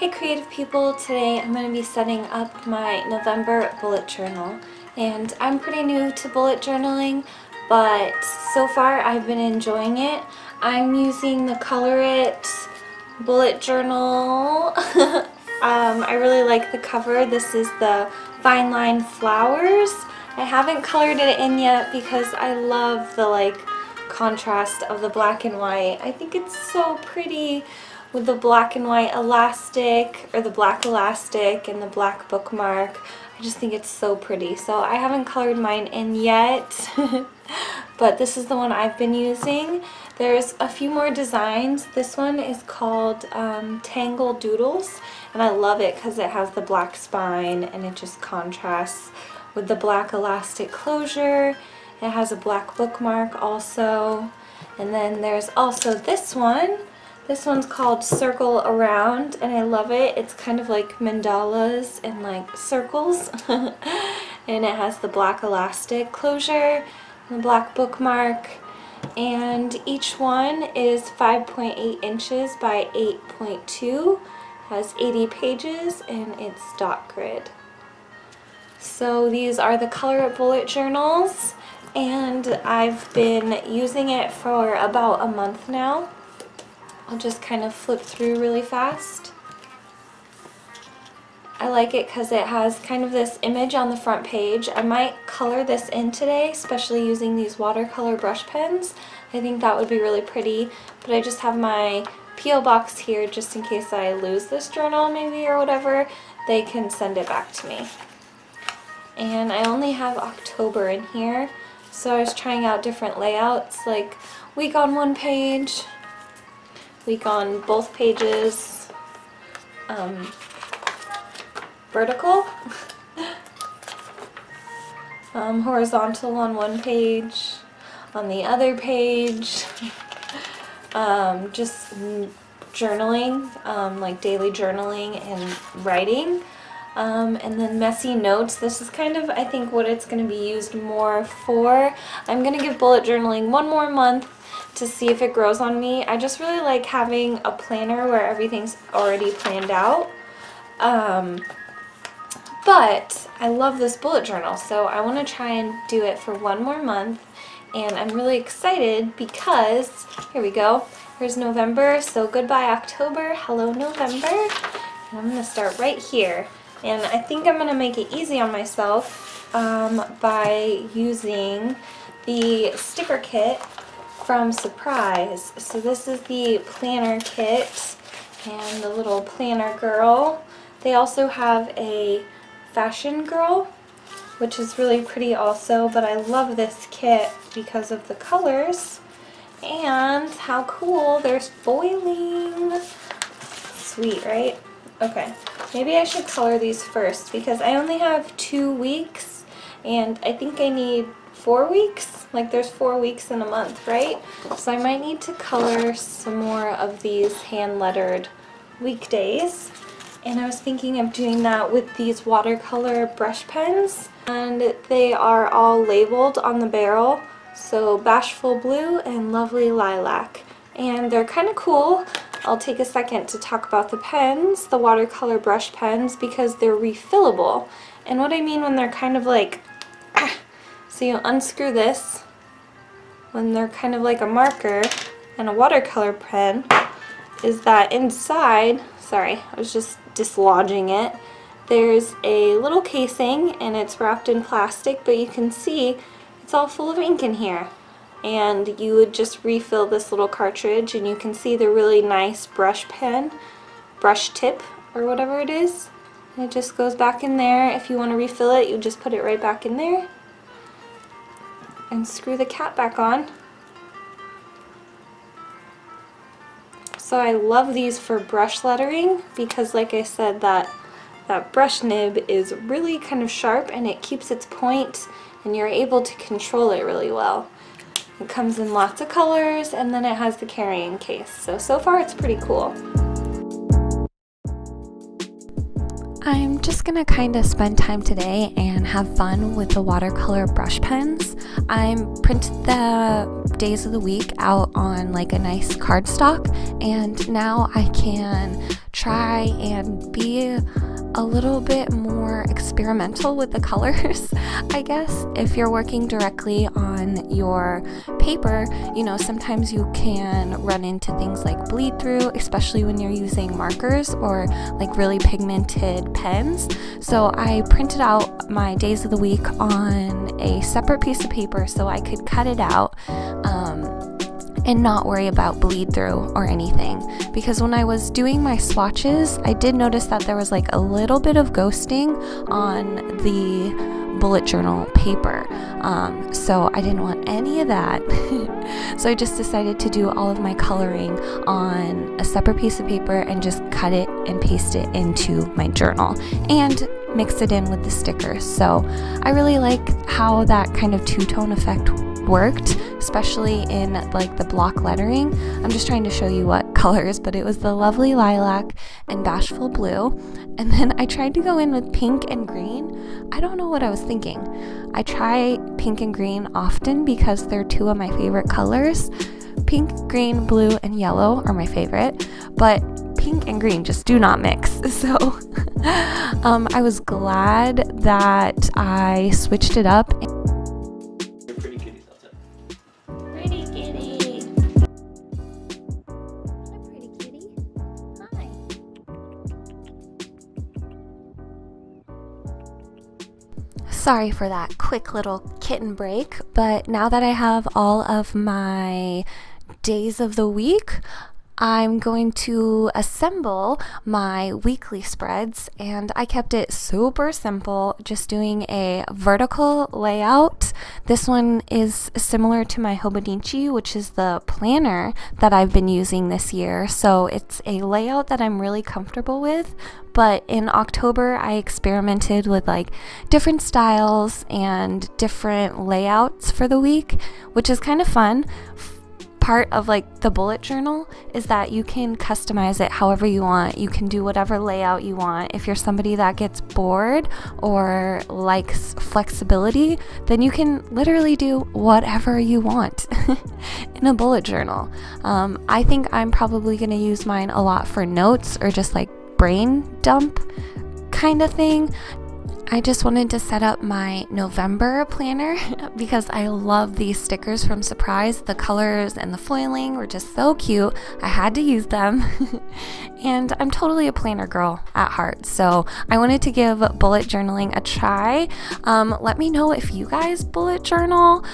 Hey creative people, today I'm going to be setting up my November bullet journal, and I'm pretty new to bullet journaling, but so far I've been enjoying it. I'm using the Color It bullet journal. I really like the cover. This is the Fine Line Flowers. I haven't colored it in yet because I love the contrast of the black and white. I think it's so pretty with the black and white elastic, or the black elastic and the black bookmark. I just think it's so pretty. So I haven't colored mine in yet, but this is the one I've been using. There's a few more designs. This one is called Tangle Doodles, and I love it because it has the black spine and it just contrasts with the black elastic closure. It has a black bookmark also. And then there's also this one. This one's called Circle Around, and I love it. It's kind of like mandalas and like circles. And it has the black elastic closure and the black bookmark. And each one is 5.8 inches by 8.2. Has 80 pages, and it's dot grid. So these are the Color It bullet journals, and I've been using it for about a month now. I'll just kind of flip through really fast. I like it because it has kind of this image on the front page. I might color this in today, especially using these watercolor brush pens. I think that would be really pretty, but I just have my P.O. box here just in case I lose this journal maybe or whatever. They can send it back to me. And I only have October in here, so I was trying out different layouts, like week on one page, week on both pages, vertical, horizontal on one page, on the other page, just journaling, like daily journaling and writing. And then messy notes. This is kind of, I think, what it's going to be used more for. I'm going to give bullet journaling one more month to see if it grows on me. I just really like having a planner where everything's already planned out. But I love this bullet journal, so I want to try and do it for one more month. And I'm really excited because, here we go, here's November, so goodbye October, hello November. And I'm going to start right here. And I think I'm going to make it easy on myself by using the sticker kit from SURPRZ. So this is the planner kit and the little planner girl. They also have a fashion girl, which is really pretty also, but I love this kit because of the colors and how cool. There's foiling. Sweet, right? Okay, maybe I should color these first because I only have 2 weeks and I think I need 4 weeks. Like there's 4 weeks in a month, right? So I might need to color some more of these hand lettered weekdays. And I was thinking of doing that with these watercolor brush pens. And they are all labeled on the barrel. So Bashful Blue and Lovely Lilac. And they're kind of cool. I'll take a second to talk about the pens, the watercolor brush pens, because they're refillable. And what I mean when they're kind of like, so you unscrew this, when they're kind of like a marker and a watercolor pen, is that inside, sorry, I was just dislodging it, there's a little casing and it's wrapped in plastic, but you can see it's all full of ink in here. And you would just refill this little cartridge, and you can see the really nice brush pen, brush tip, or whatever it is. And it just goes back in there. If you want to refill it, you just put it right back in there. And screw the cap back on. So I love these for brush lettering because, like I said, that brush nib is really kind of sharp and it keeps its point and you're able to control it really well. It comes in lots of colors, and then it has the carrying case. So far it's pretty cool. I'm just gonna kind of spend time today and have fun with the watercolor brush pens. I'm printed the days of the week out on like a nice cardstock, and now I can try and be a little bit more experimental with the colors, I guess. If you're working directly on your paper, you know, sometimes you can run into things like bleed through, especially when you're using markers or like really pigmented pens. So I printed out my days of the week on a separate piece of paper so I could cut it out and not worry about bleed through or anything, because when I was doing my swatches, I did notice that there was like a little bit of ghosting on the bullet journal paper, so I didn't want any of that. So I just decided to do all of my coloring on a separate piece of paper and just cut it and paste it into my journal and mix it in with the stickers. So I really like how that kind of two-tone effect worked, especially in like the block lettering. I'm just trying to show you what colors, but it was the lovely lilac and bashful blue, and then I tried to go in with pink and green. I don't know what I was thinking. I try pink and green often because they're two of my favorite colors. Pink, green, blue, and yellow are my favorite, but pink and green just do not mix. So I was glad that I switched it up. Sorry for that quick little kitten break, but now that I have all of my days of the week, I'm going to assemble my weekly spreads, and I kept it super simple, just doing a vertical layout. This one is similar to my Hobonichi, which is the planner that I've been using this year, so it's a layout that I'm really comfortable with. But in October, I experimented with like different styles and different layouts for the week, which is kind of fun. Part of like the bullet journal is that you can customize it however you want. You can do whatever layout you want. If you're somebody that gets bored or likes flexibility, then you can literally do whatever you want in a bullet journal. I think I'm probably going to use mine a lot for notes or just like brain dump kind of thing. I just wanted to set up my November planner because I love these stickers from SURPRZ. The colors and the foiling were just so cute. I had to use them. And I'm totally a planner girl at heart, so I wanted to give bullet journaling a try. Let me know if you guys bullet journal.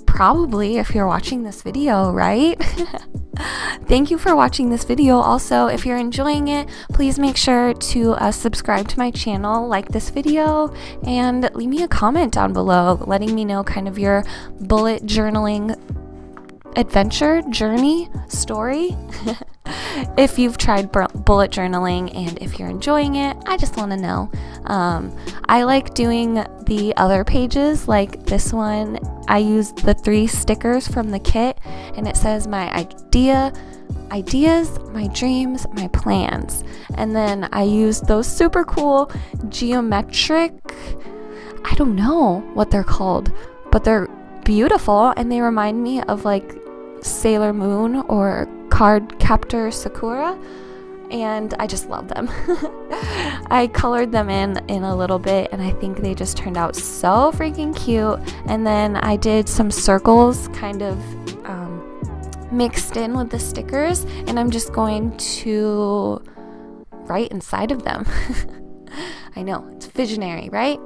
Probably if you're watching this video, right? Thank you for watching this video. Also, if you're enjoying it, please make sure to subscribe to my channel, like this video, and leave me a comment down below letting me know kind of your bullet journaling adventure, journey, story. If you've tried bullet journaling and if you're enjoying it, I just want to know. I like doing the other pages, like this one. I used the 3 stickers from the kit, and it says my ideas, my dreams, my plans. And then I used those super cool geometric, I don't know what they're called, but they're beautiful and they remind me of like Sailor Moon or Card Captor Sakura, and I just love them. I colored them in a little bit, and I think they just turned out so freaking cute. And then I did some circles kind of mixed in with the stickers, and I'm just going to write inside of them. I know, it's visionary, right?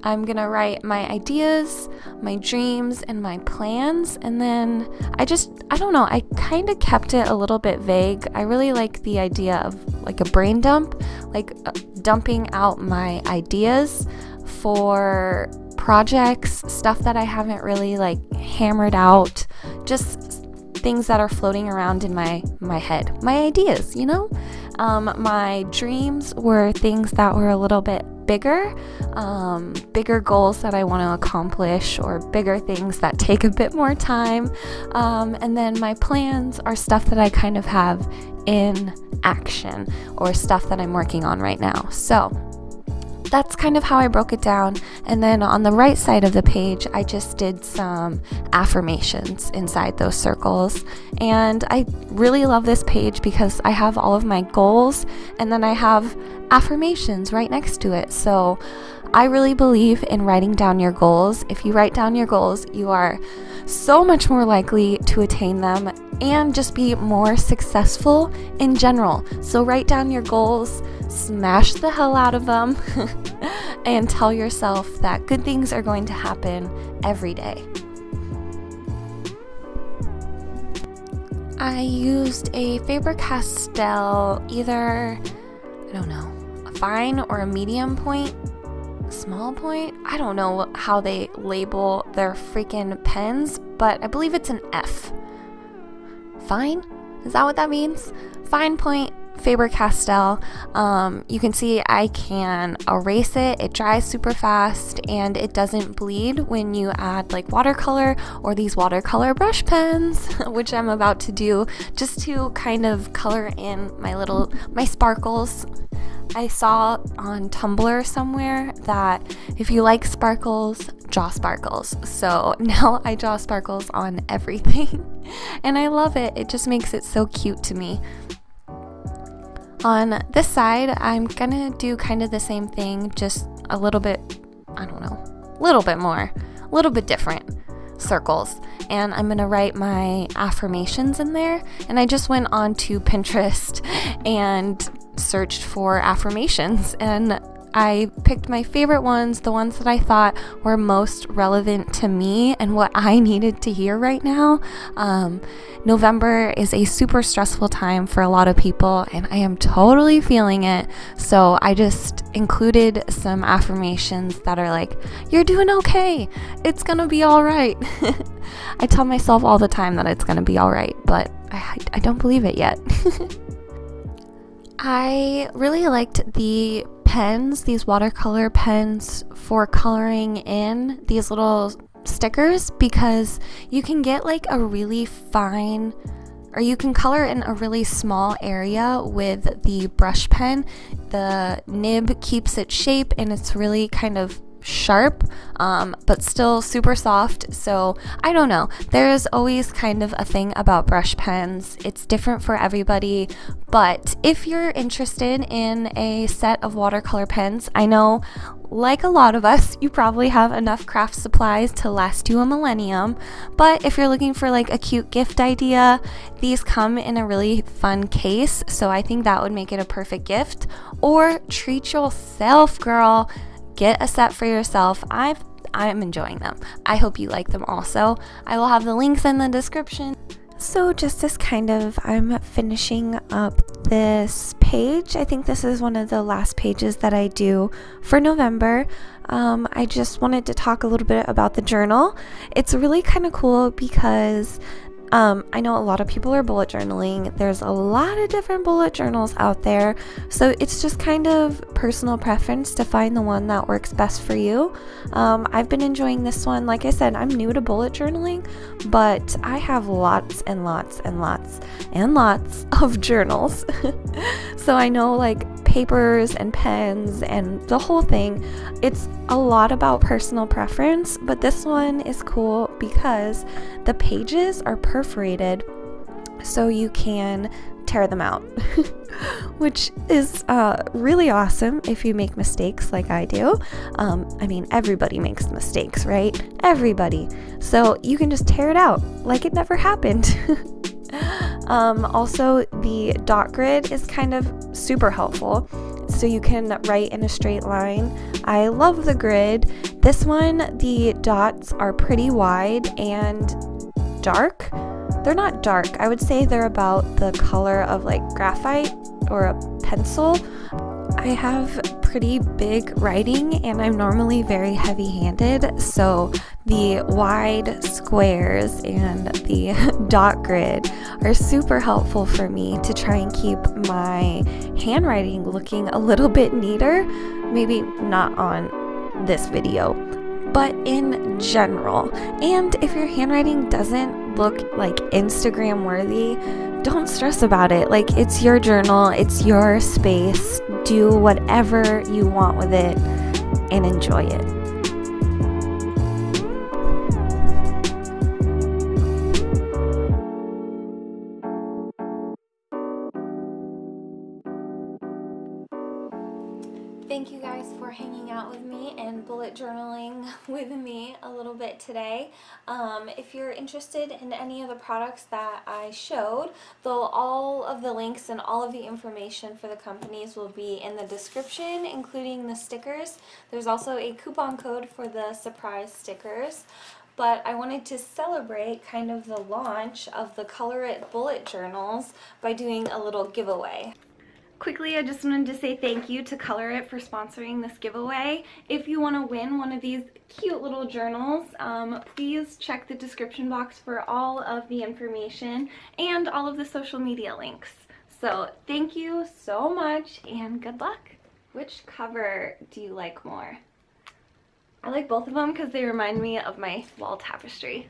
I'm gonna write my ideas, my dreams, and my plans, and then I don't know, I kind of kept it a little bit vague. I really like the idea of like a brain dump, like dumping out my ideas for projects, stuff that I haven't really like hammered out, just things that are floating around in my head, my ideas, you know? My dreams were things that were a little bit bigger, bigger goals that I want to accomplish, or bigger things that take a bit more time. And then my plans are stuff that I kind of have in action, or stuff that I'm working on right now. So that's kind of how I broke it down. And then on the right side of the page, I just did some affirmations inside those circles. And I really love this page because I have all of my goals and then I have affirmations right next to it. So I really believe in writing down your goals. If you write down your goals, you are so much more likely to attain them and just be more successful in general. So write down your goals, smash the hell out of them, and tell yourself that good things are going to happen every day. I used a Faber-Castell, either, I don't know, a fine or a medium point, small point. I don't know how they label their freaking pens, but I believe it's an F. Fine? Is that what that means? Fine point Faber-Castell. You can see I can erase it. It dries super fast and it doesn't bleed when you add like watercolor or these watercolor brush pens, which I'm about to do just to kind of color in my sparkles. I saw on Tumblr somewhere that if you like sparkles, draw sparkles. So now I draw sparkles on everything and I love it. It just makes it so cute to me. On this side, I'm gonna do kind of the same thing, just a little bit, I don't know, a little bit more, a little bit different circles. And I'm gonna write my affirmations in there. And I just went on to Pinterest and searched for affirmations, and I picked my favorite ones, the ones that I thought were most relevant to me and what I needed to hear right now. November is a super stressful time for a lot of people, and I am totally feeling it. So I just included some affirmations that are like, you're doing okay, it's gonna be all right. I tell myself all the time that it's gonna be all right, but I don't believe it yet. I really liked the pens, these watercolor pens for coloring in these little stickers, because you can get like a really fine, or you can color in a really small area with the brush pen. The nib keeps its shape and it's really kind of sharp, but still super soft. So I don't know, there's always kind of a thing about brush pens. It's different for everybody, but if you're interested in a set of watercolor pens, I know like a lot of us, you probably have enough craft supplies to last you a millennium, but if you're looking for like a cute gift idea, these come in a really fun case, so I think that would make it a perfect gift. Or treat yourself, girl. Get a set for yourself. I'm enjoying them. I hope you like them also. I will have the links in the description. So just as kind of I'm finishing up this page, I think this is one of the last pages that I do for November. I just wanted to talk a little bit about the journal. It's really kind of cool because I know a lot of people are bullet journaling. There's a lot of different bullet journals out there, so it's just kind of personal preference to find the one that works best for you. I've been enjoying this one. Like I said, I'm new to bullet journaling, but I have lots and lots and lots and lots of journals. So I know like papers and pens and the whole thing. It's a lot about personal preference, but this one is cool because the pages are perforated so you can tear them out, which is really awesome if you make mistakes like I do. I mean, everybody makes mistakes, right? Everybody. So you can just tear it out like it never happened. Also, the dot grid is kind of super helpful, so you can write in a straight line. I love the grid. This one, the dots are pretty wide and dark. They're not dark. I would say they're about the color of like graphite or a pencil. I have pretty big writing and I'm normally very heavy-handed, so the wide squares and the dot grid are super helpful for me to try and keep my handwriting looking a little bit neater. Maybe not on this video, but in general. And if your handwriting doesn't look like Instagram worthy, don't stress about it. Like, it's your journal, it's your space. Do whatever you want with it. and enjoy it. Thank you guys for hanging out with me and bullet journaling with me a little bit today. If you're interested in any of the products that I showed, all of the links and all of the information for the companies will be in the description, including the stickers. There's also a coupon code for the surprise stickers. But I wanted to celebrate kind of the launch of the Color It bullet journals by doing a little giveaway. Quickly, I just wanted to say thank you to Color It for sponsoring this giveaway. If you want to win one of these cute little journals, please check the description box for all of the information and all of the social media links. So thank you so much and good luck. Which cover do you like more? I like both of them because they remind me of my wall tapestry.